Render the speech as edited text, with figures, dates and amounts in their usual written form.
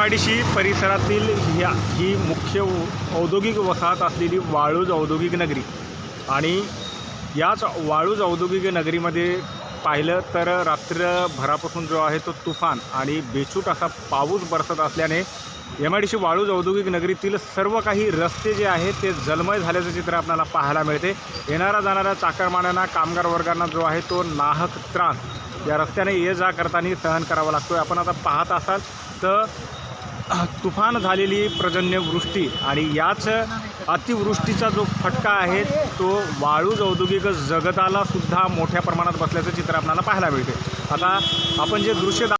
MIDC परिसरातील ही मुख्य औद्योगिक वसाहत असलेली वाळूज औद्योगिक नगरी आणि याच वाळूज औद्योगिक नगरीमध्ये पाहिलं तर रात्रभरापासून जो आहे तो तुफान आणि बेछूट असा पाऊस बरसत असल्याने MIDC वाळूज औद्योगिक नगरीतील सर्व काही रस्ते जे आहेत ते जलमय झाल्याचं चित्र आपल्याला पाहायला मिळते। येणाऱ्या जाणाऱ्या चाकरमान्यांना कामगार वर्गांना जो आहे तो नाहक त्रास या रस्त्याने ये जा करताना सहन करावा लागतो। आपण आता पाहत असाल तर तुफान झालेली पर्जन्य वृष्टी आणि याच अतिवृष्टीचा जो फटका आहे तो वाळूज औद्योगिक जगताला सुद्धा मोठ्या प्रमाणात बसल्याचं चित्र आपल्याला पाहायला मिळते। आता आपण जे दृश्य